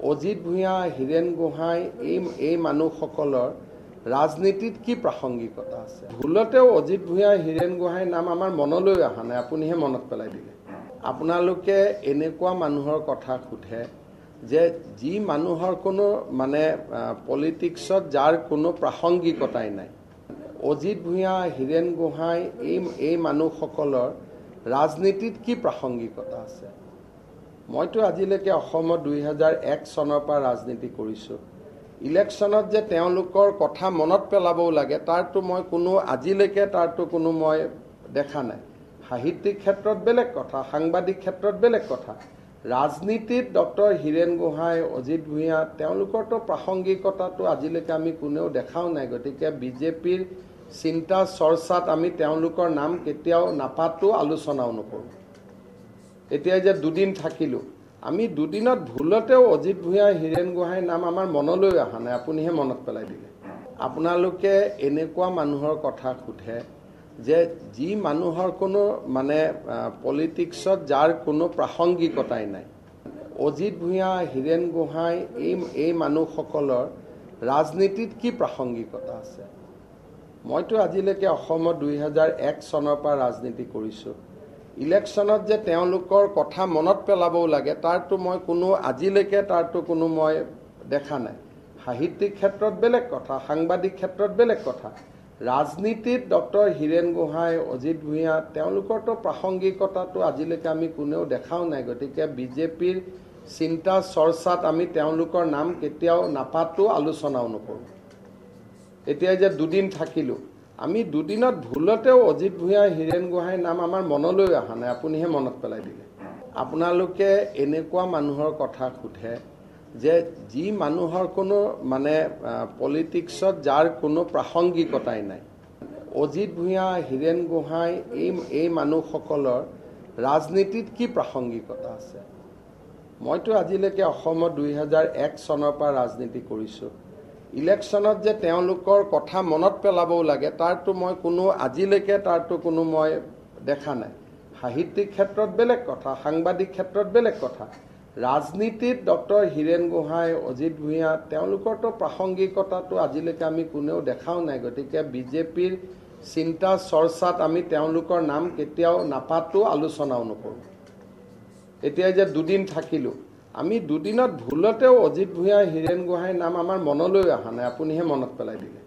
অজিত ভূঞা, হীৰেণ গোহাঁই এই মানুহসকলৰ ৰাজনীতিত কি প্ৰাসংগিকতা আছে? ভুলতেও অজিত ভূঞা, হীৰেণ গোহাঁইৰ নাম আমাৰ মনলৈ অহা নাই, আপুনিহে মনত পেলাই দিলে। আপোনালোকে এনেকুৱা মানুহৰ কথা সোধে যে যি মানুহৰ কোনো পলিটিক্সত যাৰ কোনো প্ৰাসংগিকতাই নাই। অজিত ভূঞা, হীৰেণ গোহাঁই এই মানুহসকলৰ ৰাজনীতিত কি প্ৰাসংগিকতা আছে? মইতো আজিলৈকে অসমত 2001 চনৰ পৰা ৰাজনীতি কৰিছোঁ। ইলেকশ্যনত যে তেওঁলোকৰ কথা মনত পেলাবও লাগে তাৰতো মই আজিলৈকে কোনো মই দেখা নাই। সাহিত্যিক ক্ষেত্ৰত বেলেগ কথা, সাংবাদিক ক্ষেত্ৰত বেলেগ কথা। ৰাজনীতিত ডক্টৰ হীৰেণ গোহাঁই, অজিত ভূঞা তেওঁলোকৰতো প্ৰাসংগিকতাটো আজিলৈকে আমি কোনেও দেখাও নাই। গতিকে বিজেপিৰ চিন্তা চৰ্চাত আমি তেওঁলোকৰ নাম কেতিয়াও নাপাতো, আলোচনাও নকৰোঁ। এতিয়া যে দুদিন থাকিলোঁ, আমি দুদিনত ভুলতেও অজিত ভূঞা, হীৰেণ গোহাঁইৰ নাম আমাৰ মনলৈ অহা নাই, আপুনিহে মনত পেলাই দিলে। আপোনালোকে এনেকুৱা মানুহৰ কথা সোধে যে যি মানুহৰ কোনো পলিটিক্সত যাৰ কোনো প্ৰাসংগিকতাই নাই। অজিত ভূঞা, হীৰেণ গোহাঁই এই মানুহসকলৰ ৰাজনীতিত কি প্ৰাসংগিকতা আছে? মইতো আজিলৈকে অসমত 2001 চনৰ পৰা ৰাজনীতি কৰিছোঁ। ইলেকশ্যনত যে তেওঁলোকৰ কথা মনত পেলাবও লাগে তাৰতো মই আজিলৈকে কোনো মই দেখা নাই। সাহিত্যিক ক্ষেত্ৰত বেলেগ কথা, সাংবাদিক ক্ষেত্ৰত বেলেগ কথা। ৰাজনীতিত ডক্টৰ হীৰেণ গোহাঁই, অজিত ভূঞা তেওঁলোকৰতো প্ৰাসংগিকতাটো আজিলৈকে আমি কোনেও দেখাও নাই। গতিকে বিজেপিৰ চিন্তা চৰ্চাত আমি তেওঁলোকৰ নাম কেতিয়াও নাপাতো, আলোচনাও নকৰোঁ। এতিয়া যে দুদিন থাকিলোঁ, আমি দুদিনত ভুলতেও অজিত ভূঞা, হীৰেণ গোহাঁইৰ নাম আমাৰ মনলৈ অহা নাই, আপুনিহে মনত পেলাই দিলে। আপোনালোকে এনেকুৱা মানুহৰ কথা সোধে যে যি মানুহৰ কোনো পলিটিক্সত যাৰ কোনো প্ৰাসংগিকতাই নাই। অজিত ভূঞা, হীৰেণ গোহাঁই এই মানুহসকলৰ ৰাজনীতিত কি প্ৰাসংগিকতা আছে? মইতো আজিলৈকে অসমত 2001 চনৰ পৰা ৰাজনীতি কৰিছোঁ। ইলেকশ্যনত যে তেওঁলোকৰ কথা মনত পেলাবও লাগে তাৰতো মই আজিলৈকে কোনো মই দেখা নাই। সাহিত্যিক ক্ষেত্ৰত বেলেগ কথা, সাংবাদিক ক্ষেত্ৰত বেলেগ কথা। ৰাজনীতিত ডক্টৰ হীৰেণ গোহাঁই, অজিত ভূঞা তেওঁলোকৰতো প্ৰাসংগিকতাটো আজিলৈকে আমি কোনেও দেখাও নাই। গতিকে বিজেপিৰ চিন্তা চৰ্চাত আমি তেওঁলোকৰ নাম কেতিয়াও নাপাতো, আলোচনাও নকৰোঁ। এতিয়া যে দুদিন থাকিলোঁ, আমি দুদিনত ভুলতেও অজিত ভূঞা, হীৰেণ গোহাঁইৰ নাম আমাৰ মনলৈ অহা নাই, আপুনিহে মনত পেলাই দিলে।